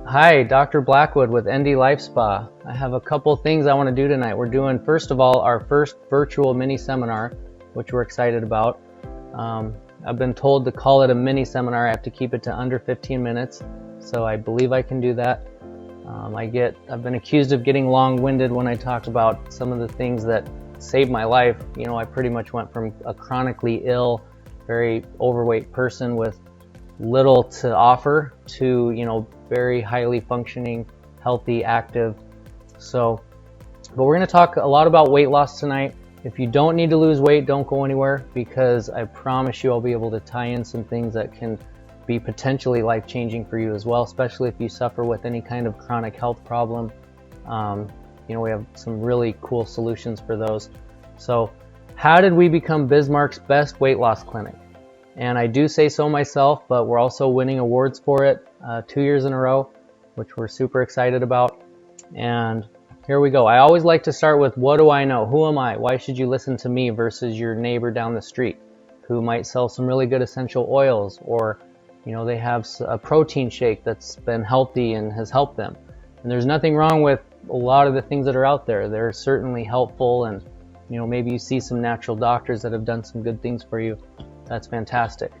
Hi, Dr. Blackwood with ND Life Spa. I have a couple things I want to do tonight. We're doing, first of all, our first virtual mini seminar, which we're excited about. I've been told to call it a mini seminar. I have to keep it to under 15 minutes, so I believe I can do that. I've been accused of getting long-winded when I talk about some of the things that saved my life. You know, I pretty much went from a chronically ill, very overweight person with little to offer to, very highly functioning, healthy, active. But we're going to talk a lot about weight loss tonight. If you don't need to lose weight, don't go anywhere, because I promise you I'll be able to tie in some things that can be potentially life-changing for you as well, especially if you suffer with any kind of chronic health problem. We have some really cool solutions for those. So how did we become Bismarck's best weight loss clinic? And I do say so myself, but we're also winning awards for it 2 years in a row, which we're super excited about. And here we go. I always like to start with, what do I know? Who am I? Why should you listen to me versus your neighbor down the street who might sell some really good essential oils, or they have a protein shake that's been healthy and has helped them. And there's nothing wrong with a lot of the things that are out there. They're certainly helpful, and maybe you see some natural doctors that have done some good things for you. That's fantastic.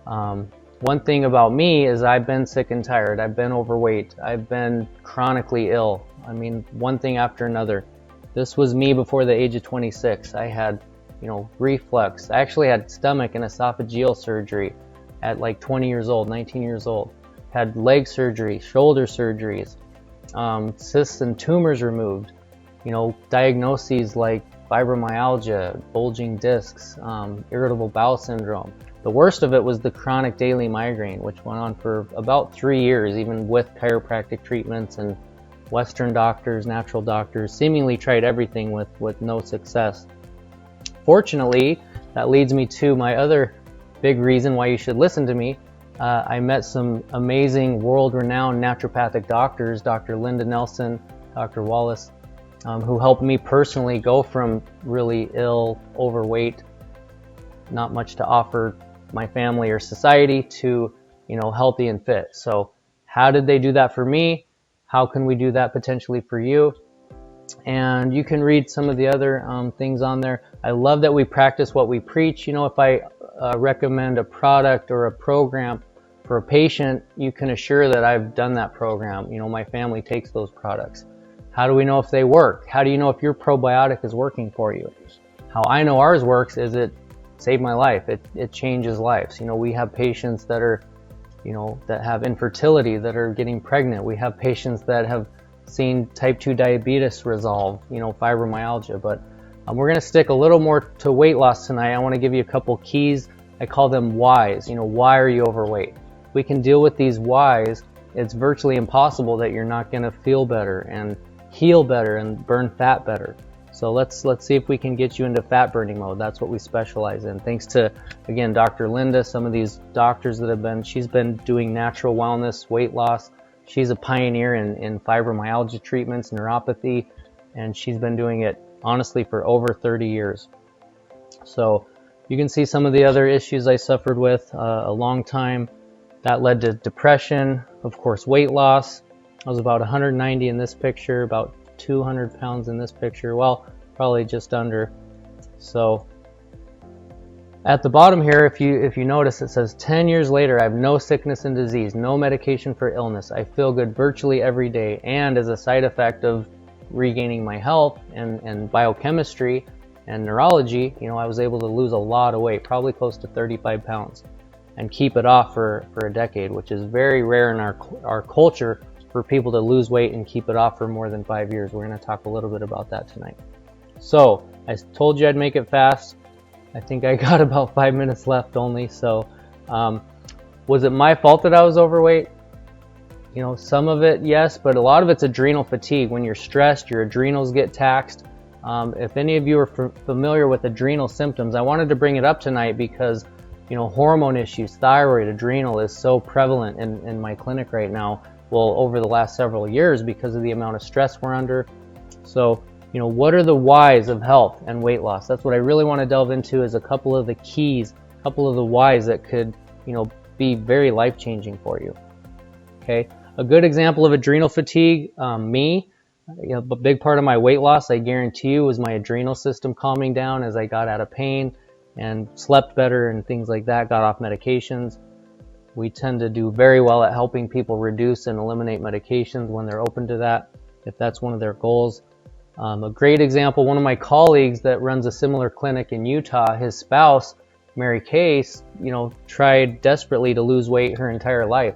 One thing about me is I've been sick and tired. I've been overweight. I've been chronically ill. I mean, one thing after another. This was me before the age of 26. I had, reflux. I actually had stomach and esophageal surgery at like 20 years old, 19 years old. Had leg surgery, shoulder surgeries, cysts and tumors removed, diagnoses like fibromyalgia, bulging discs, irritable bowel syndrome. The worst of it was the chronic daily migraine, which went on for about 3 years, even with chiropractic treatments and Western doctors, natural doctors, seemingly tried everything with no success. Fortunately, that leads me to my other big reason why you should listen to me. I met some amazing world-renowned naturopathic doctors, Dr. Linda Nelson, Dr. Wallace, who helped me personally go from really ill, overweight, not much to offer my family or society, to healthy and fit. So how did they do that for me? How can we do that potentially for you? And you can read some of the other things on there. I love that we practice what we preach. If I recommend a product or a program for a patient, you can assure that I've done that program. My family takes those products. How do we know if they work? How do you know if your probiotic is working for you? How I know ours works is it saved my life. It changes lives. We have patients that are, that have infertility, that are getting pregnant. We have patients that have seen type 2 diabetes resolve, fibromyalgia. But we're going to stick a little more to weight loss tonight. I want to give you a couple keys. I call them whys. Why are you overweight? If we can deal with these whys, it's virtually impossible that you're not going to feel better and heal better and burn fat better. So let's see if we can get you into fat burning mode. That's what we specialize in. Thanks to, again, Dr. Linda, some of these doctors that she's been doing natural wellness, weight loss. She's a pioneer in fibromyalgia treatments, neuropathy, and she's been doing it honestly for over 30 years. So you can see some of the other issues I suffered with a long time. That led to depression, of course, weight loss. I was about 190 in this picture, about 200 pounds in this picture. Well, probably just under. So at the bottom here, if you notice, it says 10 years later, I have no sickness and disease, no medication for illness. I feel good virtually every day. And as a side effect of regaining my health and biochemistry and neurology, I was able to lose a lot of weight, probably close to 35 pounds, and keep it off for a decade, which is very rare in our culture, for people to lose weight and keep it off for more than 5 years. We're going to talk a little bit about that tonight. So I told you I'd make it fast. I think I got about 5 minutes left only. So was it my fault that I was overweight? Some of it, yes, but a lot of it's adrenal fatigue. When you're stressed, your adrenals get taxed. If any of you are familiar with adrenal symptoms, I wanted to bring it up tonight because hormone issues, thyroid, adrenal is so prevalent in my clinic right now. Well, over the last several years, because of the amount of stress we're under. So, what are the whys of health and weight loss? That's what I really want to delve into, is a couple of the keys, a couple of the whys that could, be very life-changing for you. Okay, a good example of adrenal fatigue, me, a big part of my weight loss, I guarantee you, was my adrenal system calming down as I got out of pain and slept better and things like that, got off medications. We tend to do very well at helping people reduce and eliminate medications when they're open to that, if that's one of their goals. A great example, one of my colleagues that runs a similar clinic in Utah, his spouse, Mary Kay, tried desperately to lose weight her entire life.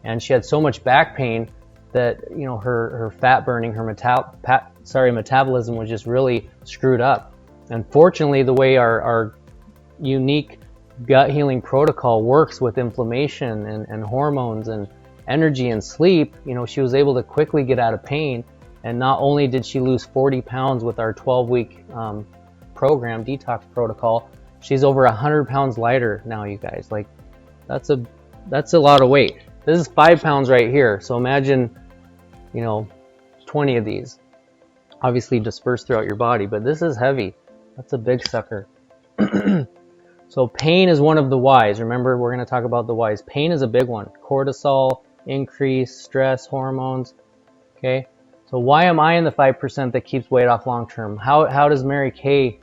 And she had so much back pain that, her fat burning, her metabolism was just really screwed up. Unfortunately, the way our unique gut healing protocol works with inflammation and hormones and energy and sleep, she was able to quickly get out of pain. And not only did she lose 40 pounds with our 12-week program, detox protocol, she's over 100 pounds lighter now, you guys. Like, that's a lot of weight. This is 5 pounds right here. So imagine, 20 of these. Obviously dispersed throughout your body, but this is heavy. That's a big sucker. So pain is one of the whys. Remember, we're going to talk about the whys. Pain is a big one. Cortisol, increase, stress, hormones. Okay. So why am I in the 5% that keeps weight off long term? How does Mary Kay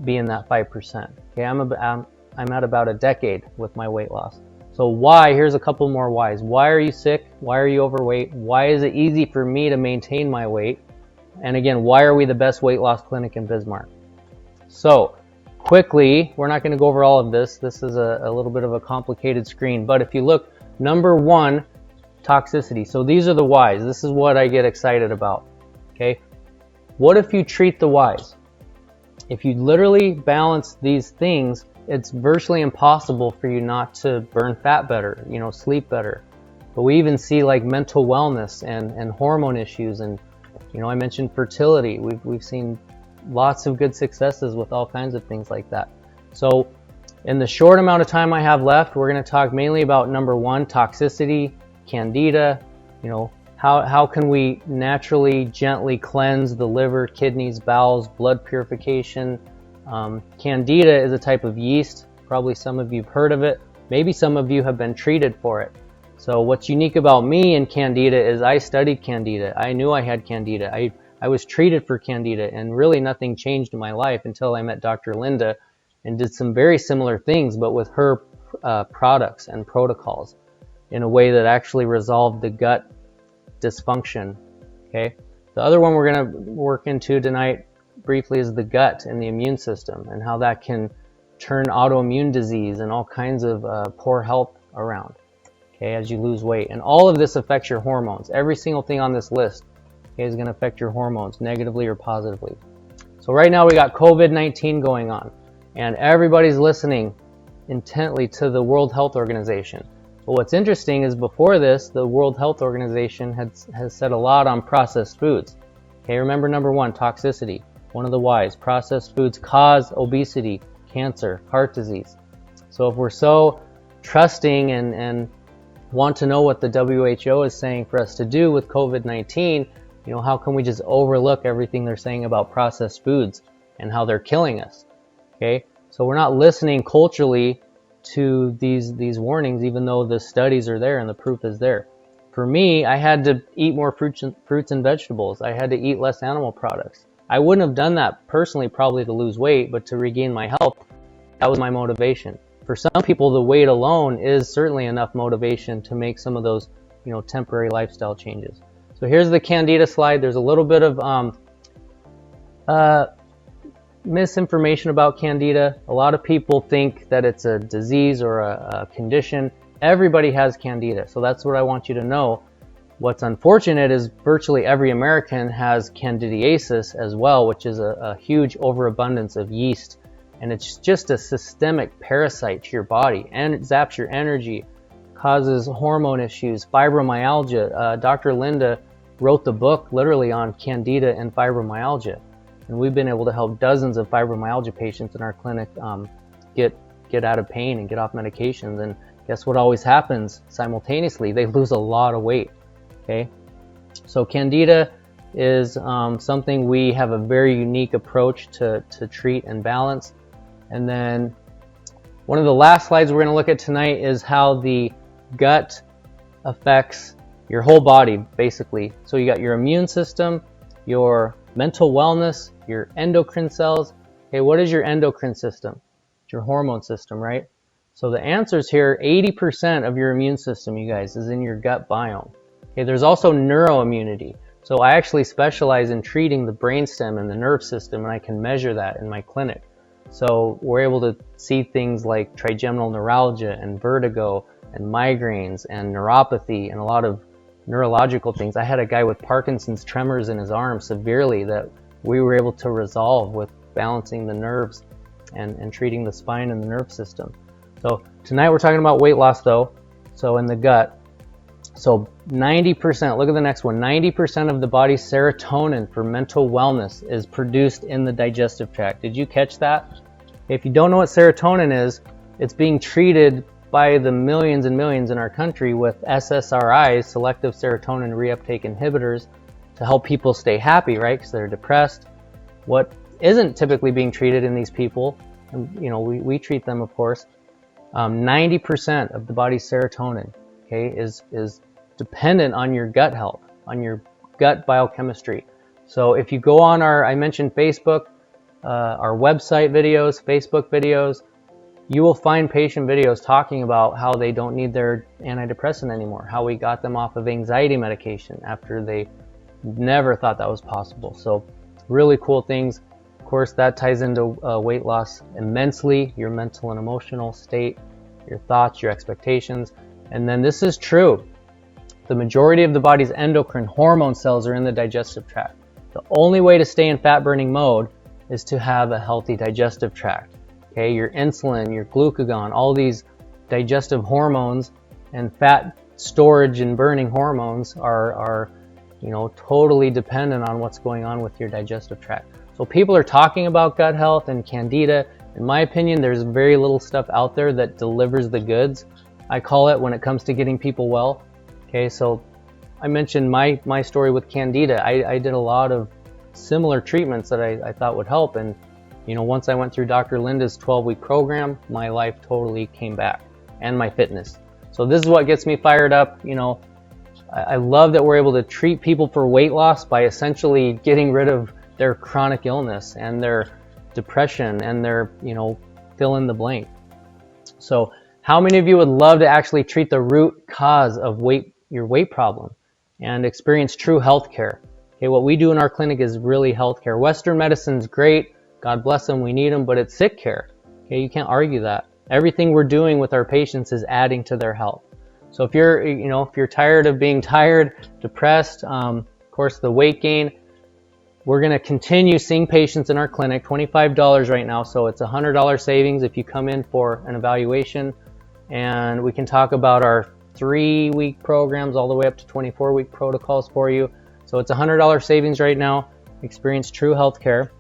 be in that 5%? Okay, I'm at about a decade with my weight loss. So why? Here's a couple more whys. Why are you sick? Why are you overweight? Why is it easy for me to maintain my weight? And again, why are we the best weight loss clinic in Bismarck? So quickly, we're not going to go over all of this. This is a little bit of a complicated screen. But if you look, number one, toxicity. So these are the whys. This is what I get excited about. Okay. What if you treat the whys? If you literally balance these things, it's virtually impossible for you not to burn fat better, sleep better. But we even see like mental wellness and hormone issues. And, I mentioned fertility. We've seen lots of good successes with all kinds of things like that. So in the short amount of time I have left, we're going to talk mainly about number one, toxicity, Candida, how can we naturally, gently cleanse the liver, kidneys, bowels, blood purification. Candida is a type of yeast. Probably some of you have heard of it. Maybe some of you have been treated for it. So what's unique about me and Candida is I studied Candida. I knew I had Candida. I was treated for Candida, and really nothing changed in my life until I met Dr. Linda and did some very similar things, but with her products and protocols, in a way that actually resolved the gut dysfunction. Okay. The other one we're going to work into tonight briefly is the gut and the immune system, and how that can turn autoimmune disease and all kinds of poor health around, okay, as you lose weight. And all of this affects your hormones. Every single thing on this list, okay, is going to affect your hormones negatively or positively. So right now we got COVID-19 going on, and everybody's listening intently to the World Health Organization. But what's interesting is before this, the World Health Organization has said a lot on processed foods. Okay, remember number one, toxicity. One of the whys, processed foods cause obesity, cancer, heart disease. So if we're so trusting and want to know what the WHO is saying for us to do with COVID-19, how can we just overlook everything they're saying about processed foods and how they're killing us? Okay, so we're not listening culturally to these warnings, even though the studies are there and the proof is there. For me, I had to eat more fruits and vegetables. I had to eat less animal products. I wouldn't have done that personally, probably to lose weight, but to regain my health, that was my motivation. For some people, the weight alone is certainly enough motivation to make some of those, temporary lifestyle changes. So here's the Candida slide. There's a little bit of misinformation about Candida. A lot of people think that it's a disease or a condition. Everybody has Candida, so that's what I want you to know. What's unfortunate is virtually every American has candidiasis as well, which is a huge overabundance of yeast, and it's just a systemic parasite to your body, and it zaps your energy, causes hormone issues, fibromyalgia. Dr. Linda wrote the book literally on Candida and fibromyalgia. And we've been able to help dozens of fibromyalgia patients in our clinic get out of pain and get off medications. And guess what always happens simultaneously? They lose a lot of weight. Okay, so Candida is something we have a very unique approach to treat and balance. And then one of the last slides we're going to look at tonight is how the gut affects your whole body basically. So you got your immune system, your mental wellness, your endocrine cells. Okay, what is your endocrine system? It's your hormone system, right? So the answers here, 80% of your immune system, you guys, is in your gut biome. Okay, there's also neuroimmunity. So I actually specialize in treating the brainstem and the nerve system, and I can measure that in my clinic. So we're able to see things like trigeminal neuralgia and vertigo and migraines and neuropathy and a lot of neurological things. I had a guy with Parkinson's tremors in his arm severely that we were able to resolve with balancing the nerves and treating the spine and the nerve system. So tonight we're talking about weight loss though, so in the gut. So 90%, look at the next one, 90% of the body's serotonin for mental wellness is produced in the digestive tract. Did you catch that? If you don't know what serotonin is, it's being treated by the millions and millions in our country with SSRIs, selective serotonin reuptake inhibitors, to help people stay happy, right? Because they're depressed. What isn't typically being treated in these people, and we treat them, of course, 90% of the body's serotonin, okay, is dependent on your gut health, on your gut biochemistry. So if you go on I mentioned Facebook, our website videos, Facebook videos, you will find patient videos talking about how they don't need their antidepressant anymore, how we got them off of anxiety medication after they never thought that was possible. So really cool things. Of course, that ties into weight loss immensely, your mental and emotional state, your thoughts, your expectations. And then this is true. The majority of the body's endocrine hormone cells are in the digestive tract. The only way to stay in fat burning mode is to have a healthy digestive tract. Okay, your insulin, your glucagon, all these digestive hormones and fat storage and burning hormones are totally dependent on what's going on with your digestive tract. So people are talking about gut health and candida. In my opinion, there's very little stuff out there that delivers the goods, I call it, when it comes to getting people well. Okay, so I mentioned my story with candida. I did a lot of similar treatments that I thought would help, and once I went through Dr. Linda's 12-week program, my life totally came back, and my fitness. So this is what gets me fired up. I love that we're able to treat people for weight loss by essentially getting rid of their chronic illness and their depression and their, fill in the blank. So how many of you would love to actually treat the root cause of your weight problem and experience true health care? Okay, what we do in our clinic is really health care. Western medicine's great. God bless them, we need them, but it's sick care. Okay, you can't argue that. Everything we're doing with our patients is adding to their health. So if you're tired of being tired, depressed, of course the weight gain, we're going to continue seeing patients in our clinic, $25 right now, so it's $100 savings if you come in for an evaluation, and we can talk about our 3-week programs all the way up to 24-week protocols for you. So it's $100 savings right now. Experience true health care.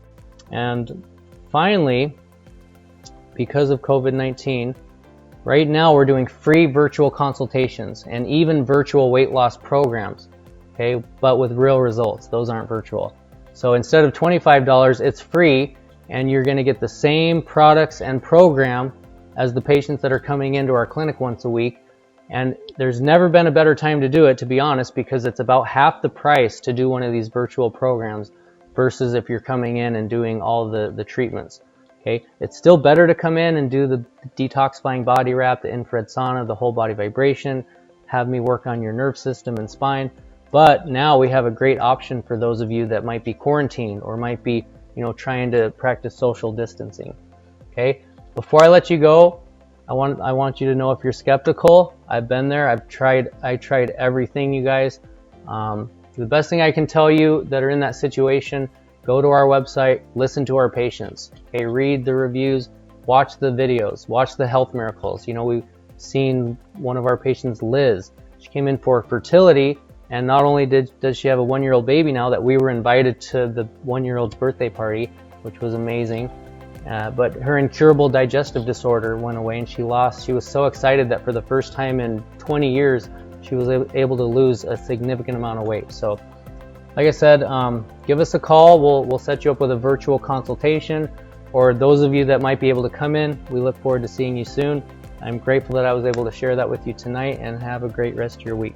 And finally, because of COVID-19, right now we're doing free virtual consultations and even virtual weight loss programs, okay, but with real results. Those aren't virtual. So instead of $25, it's free, and you're going to get the same products and program as the patients that are coming into our clinic once a week. And there's never been a better time to do it, to be honest, because it's about half the price to do one of these virtual programs versus if you're coming in and doing all the treatments. Okay, it's still better to come in and do the detoxifying body wrap, the infrared sauna, the whole body vibration, have me work on your nerve system and spine. But now we have a great option for those of you that might be quarantined or might be, trying to practice social distancing. Okay, before I let you go, I want you to know, if you're skeptical, I've been there. I tried everything, you guys. The best thing I can tell you that are in that situation, go to our website, listen to our patients. Okay, read the reviews, watch the videos, watch the health miracles. We've seen one of our patients, Liz. She came in for fertility, and not only does she have a 1-year-old baby now, that we were invited to the 1-year-old's birthday party, which was amazing. But her incurable digestive disorder went away, and she was so excited that for the first time in 20 years, she was able to lose a significant amount of weight. So like I said, give us a call. We'll set you up with a virtual consultation, or those of you that might be able to come in, we look forward to seeing you soon. I'm grateful that I was able to share that with you tonight, and have a great rest of your week.